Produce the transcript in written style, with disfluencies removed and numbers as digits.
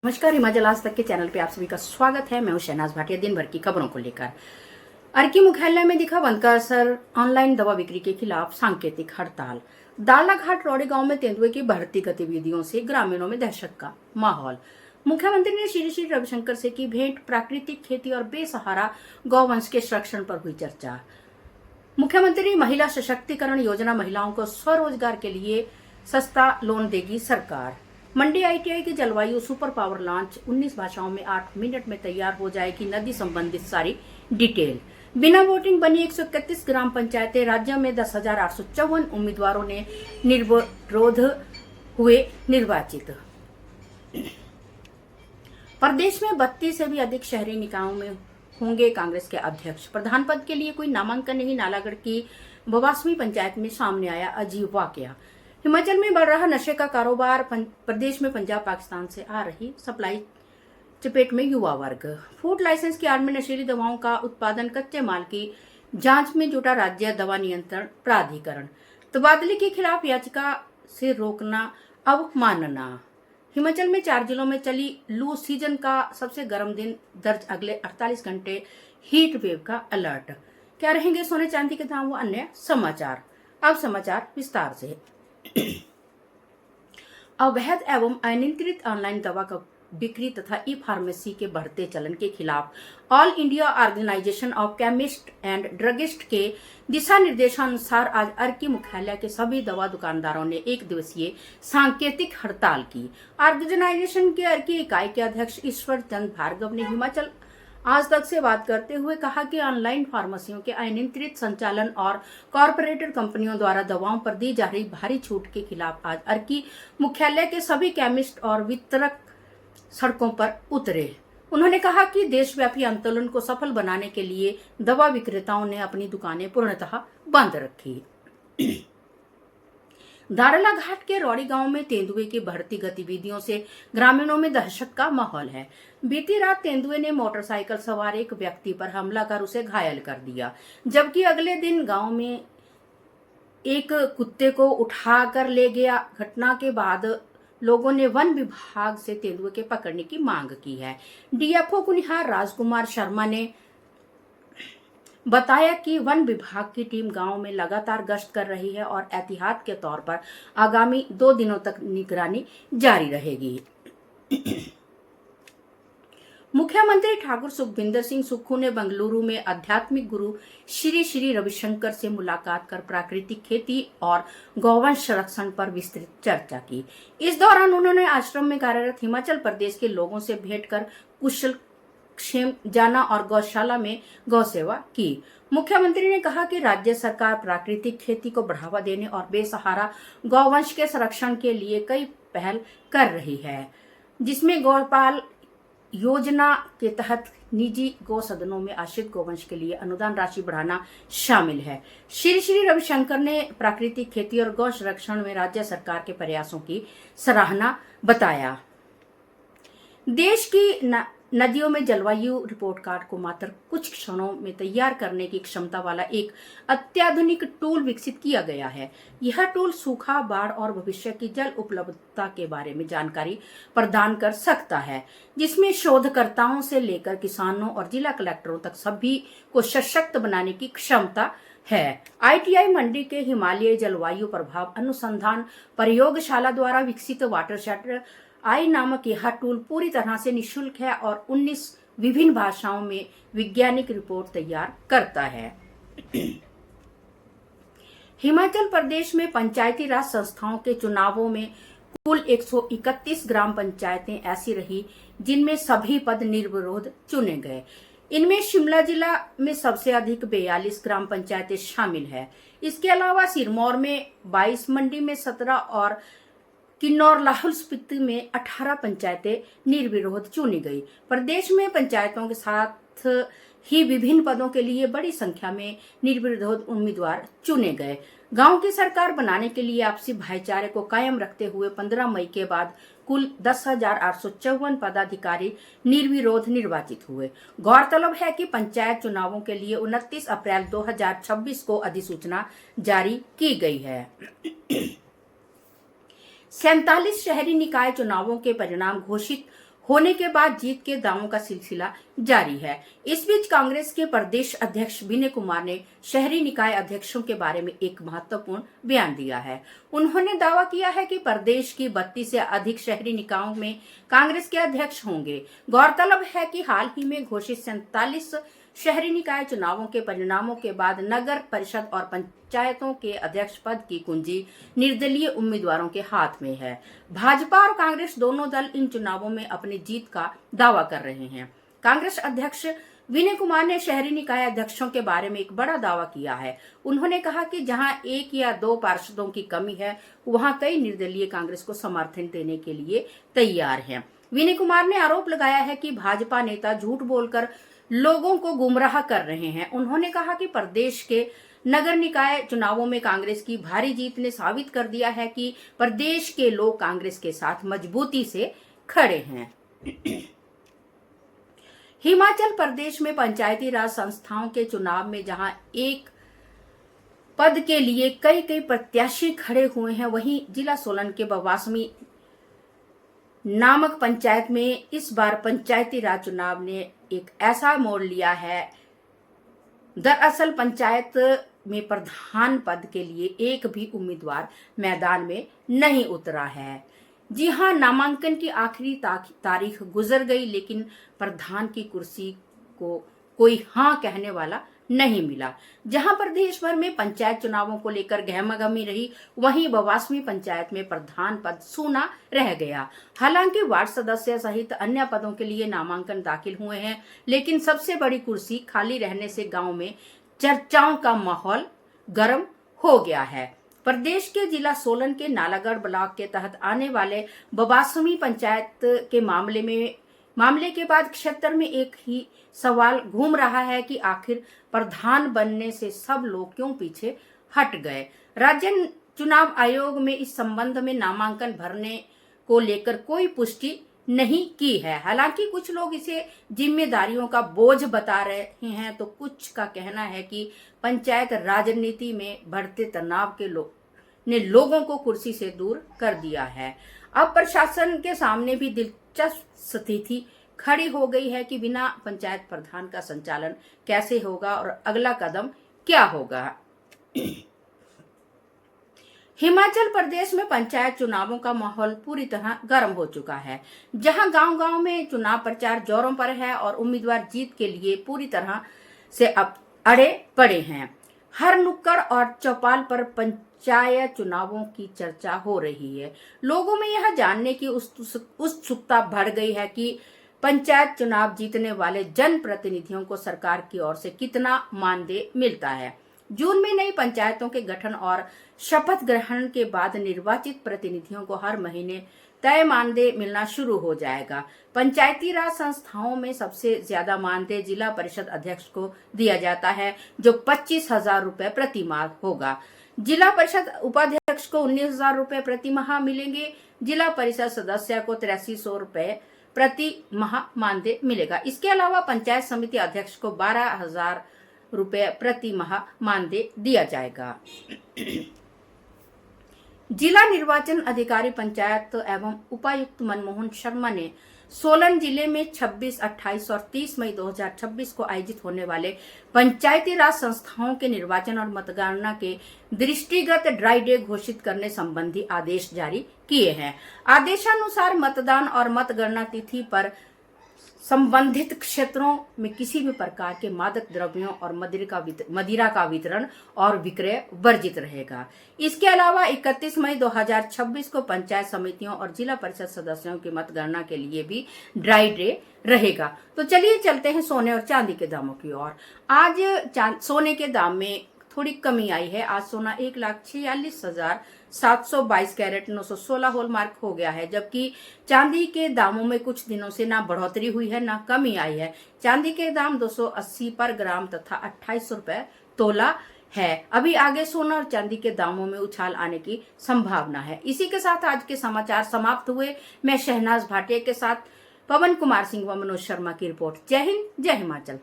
नमस्कार, हिमाचल आज तक के चैनल पे आप सभी का स्वागत है। मैं हूं शहनाज भाटिया। दिन भर की खबरों को लेकर अर्की मुख्यालय में दिखा बंद का असर, ऑनलाइन दवा बिक्री के खिलाफ सांकेतिक हड़ताल। दालाघाट रोड़ी गांव में तेंदुए की बढ़ती गतिविधियों से ग्रामीणों में दहशत का माहौल। मुख्यमंत्री ने श्री श्री रविशंकर से की भेंट, प्राकृतिक खेती और बेसहारा गौवंश के संरक्षण पर हुई चर्चा। मुख्यमंत्री महिला सशक्तिकरण योजना, महिलाओं को स्वरोजगार के लिए सस्ता लोन देगी सरकार। मंडी आईटीआई की जलवायु सुपर पावर लॉन्च, 19 भाषाओं में 8 मिनट में तैयार हो जाएगी नदी संबंधित सारी डिटेल। बिना वोटिंग बनी 131 ग्राम पंचायतें, राज्य में 10,854 उम्मीदवारों ने निर्विरोध हुए निर्वाचित। प्रदेश में 32 से भी अधिक शहरी निकायों में होंगे कांग्रेस के अध्यक्ष। प्रधान पद के लिए कोई नामांकन नहीं। नालागढ़ की 82वीं पंचायत में सामने आया अजीब वाकया। हिमाचल में बढ़ रहा नशे का कारोबार, प्रदेश में पंजाब पाकिस्तान से आ रही सप्लाई चपेट में युवा वर्ग। फूड लाइसेंस की आड़ में नशीली दवाओं का उत्पादन, कच्चे माल की जांच में जुटा राज्य दवा नियंत्रण प्राधिकरण। तबादले के खिलाफ याचिका से रोकना अवमानना। हिमाचल में 4 जिलों में चली लू, सीजन का सबसे गर्म दिन दर्ज, अगले 48 घंटे हीट वेव का अलर्ट। क्या रहेंगे सोने चांदी के दाम व अन्य समाचार। अब समाचार विस्तार से। अवैध एवं अनियंत्रित ऑनलाइन दवा का बिक्री तथा ई फार्मेसी के बढ़ते चलन के खिलाफ All India Organisation of Chemist and Druggist के दिशा निर्देशानुसार आज अर्की मुख्यालय के सभी दवा दुकानदारों ने 1 दिवसीय सांकेतिक हड़ताल की। ऑर्गेनाइजेशन के अर्की इकाई के अध्यक्ष ईश्वर चंद भार्गव ने हिमाचल आज तक से बात करते हुए कहा कि ऑनलाइन फार्मेसियों के अनियंत्रित संचालन और कॉरपोरेट कंपनियों द्वारा दवाओं पर दी जा रही भारी छूट के खिलाफ आज अर्की मुख्यालय के सभी केमिस्ट और वितरक सड़कों पर उतरे। उन्होंने कहा कि देशव्यापी आंदोलन को सफल बनाने के लिए दवा विक्रेताओं ने अपनी दुकानें पूर्णतः बंद रखी। दालाघाट के रोड़ी गांव में तेंदुए की बढ़ती गतिविधियों से ग्रामीणों में दहशत का माहौल है। बीती रात तेंदुए ने मोटरसाइकिल सवार एक व्यक्ति पर हमला कर उसे घायल कर दिया, जबकि अगले दिन गांव में एक कुत्ते को उठाकर ले गया। घटना के बाद लोगों ने वन विभाग से तेंदुए के पकड़ने की मांग की है। डीएफओ कुनिहार राजकुमार शर्मा ने बताया कि वन विभाग की टीम गांव में लगातार गश्त कर रही है और एहतियात के तौर पर आगामी 2 दिनों तक निगरानी जारी रहेगी। मुख्यमंत्री ठाकुर सुखविंदर सिंह सुक्खू ने बेंगलुरु में आध्यात्मिक गुरु श्री श्री रविशंकर से मुलाकात कर प्राकृतिक खेती और गौवंश संरक्षण पर विस्तृत चर्चा की। इस दौरान उन्होंने आश्रम में कार्यरत हिमाचल प्रदेश के लोगों से भेंट कर कुशल क्षेम जाना और गौशाला में गौ सेवा की। मुख्यमंत्री ने कहा कि राज्य सरकार प्राकृतिक खेती को बढ़ावा देने और बेसहारा गौवंश के संरक्षण के लिए कई पहल कर रही है, जिसमें गौपाल योजना के तहत निजी गौ सदनों में आश्रित गौवंश के लिए अनुदान राशि बढ़ाना शामिल है। श्री श्री रविशंकर ने प्राकृतिक खेती और गौ संरक्षण में राज्य सरकार के प्रयासों की सराहना बताया। देश की नदियों में जलवायु रिपोर्ट कार्ड को मात्र कुछ क्षणों में तैयार करने की क्षमता वाला एक अत्याधुनिक टूल विकसित किया गया है। यह टूल सूखा, बाढ़ और भविष्य की जल उपलब्धता के बारे में जानकारी प्रदान कर सकता है, जिसमें शोधकर्ताओं से लेकर किसानों और जिला कलेक्टरों तक सभी को सशक्त बनाने की क्षमता है। आईटीआई मंडी के हिमालय जलवायु प्रभाव अनुसंधान प्रयोगशाला द्वारा विकसित वाटरशेड आई नामक यह टूल पूरी तरह से निःशुल्क है और 19 विभिन्न भाषाओं में वैज्ञानिक रिपोर्ट तैयार करता है। हिमाचल प्रदेश में पंचायती राज संस्थाओं के चुनावों में कुल 131 ग्राम पंचायतें ऐसी रही जिनमें सभी पद निर्विरोध चुने गए। इनमें शिमला जिला में सबसे अधिक 42 ग्राम पंचायतें शामिल है। इसके अलावा सिरमौर में 22, मंडी में 17 और किन्नौर लाहौल स्पीति में 18 पंचायतें निर्विरोध चुनी गई। प्रदेश में पंचायतों के साथ ही विभिन्न पदों के लिए बड़ी संख्या में निर्विरोध उम्मीदवार चुने गए। गांव की सरकार बनाने के लिए आपसी भाईचारे को कायम रखते हुए 15 मई के बाद कुल 10,854 पदाधिकारी निर्विरोध निर्वाचित हुए। गौरतलब है कि पंचायत चुनावों के लिए 29 अप्रैल 2026 को अधिसूचना जारी की गई है। 47 शहरी निकाय चुनावों के परिणाम घोषित होने के बाद जीत के दावों का सिलसिला जारी है। इस बीच कांग्रेस के प्रदेश अध्यक्ष विनय कुमार ने शहरी निकाय अध्यक्षों के बारे में एक महत्वपूर्ण बयान दिया है। उन्होंने दावा किया है कि प्रदेश की 32 से अधिक शहरी निकायों में कांग्रेस के अध्यक्ष होंगे। गौरतलब है कि हाल ही में घोषित 47 शहरी निकाय चुनावों के परिणामों के बाद नगर परिषद और पंचायतों के अध्यक्ष पद की कुंजी निर्दलीय उम्मीदवारों के हाथ में है। भाजपा और कांग्रेस दोनों दल इन चुनावों में अपनी जीत का दावा कर रहे हैं। कांग्रेस अध्यक्ष विनय कुमार ने शहरी निकाय अध्यक्षों के बारे में एक बड़ा दावा किया है। उन्होंने कहा कि जहां 1 या 2 पार्षदों की कमी है, वहां कई निर्दलीय कांग्रेस को समर्थन देने के लिए तैयार हैं। विनय कुमार ने आरोप लगाया है कि भाजपा नेता झूठ बोलकर लोगों को गुमराह कर रहे हैं। उन्होंने कहा कि प्रदेश के नगर निकाय चुनावों में कांग्रेस की भारी जीत ने साबित कर दिया है कि प्रदेश के लोग कांग्रेस के साथ मजबूती से खड़े हैं। हिमाचल प्रदेश में पंचायती राज संस्थाओं के चुनाव में जहां एक पद के लिए कई प्रत्याशी खड़े हुए हैं, वहीं जिला सोलन के बवासमी नामक पंचायत में इस बार पंचायती राज चुनाव ने एक ऐसा मोड़ लिया है। दरअसल पंचायत में प्रधान पद के लिए एक भी उम्मीदवार मैदान में नहीं उतरा है। जी हां, नामांकन की आखिरी तारीख गुजर गई, लेकिन प्रधान की कुर्सी को कोई हां कहने वाला नहीं मिला। जहां प्रदेश भर में पंचायत चुनावों को लेकर गहमागहमी रही, वहीं बवासमी पंचायत में प्रधान पद सूना रह गया। हालांकि वार्ड सदस्य सहित अन्य पदों के लिए नामांकन दाखिल हुए हैं, लेकिन सबसे बड़ी कुर्सी खाली रहने से गांव में चर्चाओं का माहौल गर्म हो गया है। प्रदेश के जिला सोलन के नालागढ़ ब्लॉक के तहत आने वाले बवासमी पंचायत के मामले के बाद क्षेत्र में एक ही सवाल घूम रहा है कि आखिर प्रधान बनने से सब लोग क्यों पीछे हट गए। राज्य चुनाव आयोग में इस संबंध में नामांकन भरने को लेकर कोई पुष्टि नहीं की है। हालांकि कुछ लोग इसे जिम्मेदारियों का बोझ बता रहे हैं, तो कुछ का कहना है कि पंचायत राजनीति में बढ़ते तनाव के ने लोगों को कुर्सी से दूर कर दिया है। अब प्रशासन के सामने भी दिलचस्प स्थिति खड़ी हो गई है कि बिना पंचायत प्रधान का संचालन कैसे होगा और अगला कदम क्या होगा। हिमाचल प्रदेश में पंचायत चुनावों का माहौल पूरी तरह गर्म हो चुका है, जहां गांव-गांव में चुनाव प्रचार जोरों पर है और उम्मीदवार जीत के लिए पूरी तरह से अब अड़े पड़े हैं। हर नुक्कड़ और चौपाल पर पंचायत चुनावों की चर्चा हो रही है। लोगों में यह जानने की उत्सुकता बढ़ गई है कि पंचायत चुनाव जीतने वाले जनप्रतिनिधियों को सरकार की ओर से कितना मानदेय मिलता है। जून में नई पंचायतों के गठन और शपथ ग्रहण के बाद निर्वाचित प्रतिनिधियों को हर महीने तय मानदेय मिलना शुरू हो जाएगा। पंचायती राज संस्थाओं में सबसे ज्यादा मानदेय जिला परिषद अध्यक्ष को दिया जाता है, जो 25,000 रुपए प्रति माह होगा। जिला परिषद उपाध्यक्ष को 19,000 रुपए प्रति माह मिलेंगे। जिला परिषद सदस्य को 8300 रुपए प्रति माह मानदेय मिलेगा। इसके अलावा पंचायत समिति अध्यक्ष को 12,000 रुपए प्रति माह मानदेय दिया जाएगा। जिला निर्वाचन अधिकारी पंचायत एवं उपायुक्त मनमोहन शर्मा ने सोलन जिले में 26, 28 और 30 मई 2026 को आयोजित होने वाले पंचायती राज संस्थाओं के निर्वाचन और मतगणना के दृष्टिगत ड्राई डे घोषित करने संबंधी आदेश जारी किए हैं। आदेशानुसार मतदान और मतगणना तिथि पर संबंधित क्षेत्रों में किसी भी प्रकार के मादक द्रव्यों और मदिरा का वितरण और विक्रय वर्जित रहेगा। इसके अलावा 31 मई 2026 को पंचायत समितियों और जिला परिषद सदस्यों की मतगणना के लिए भी ड्राई डे रहेगा। तो चलिए चलते हैं सोने और चांदी के दामों की ओर। आज सोने के दाम में थोड़ी कमी आई है। आज सोना 1,46,722 कैरेट 916 हॉलमार्क हो गया है, जबकि चांदी के दामों में कुछ दिनों से ना बढ़ोतरी हुई है ना कमी आई है। चांदी के दाम 280 पर ग्राम तथा 2800 रुपए तोला है। अभी आगे सोना और चांदी के दामों में उछाल आने की संभावना है। इसी के साथ आज के समाचार समाप्त हुए। मैं शहनाज भाटिया के साथ पवन कुमार सिंह व मनोज शर्मा की रिपोर्ट। जय हिंद, जय हिमाचल।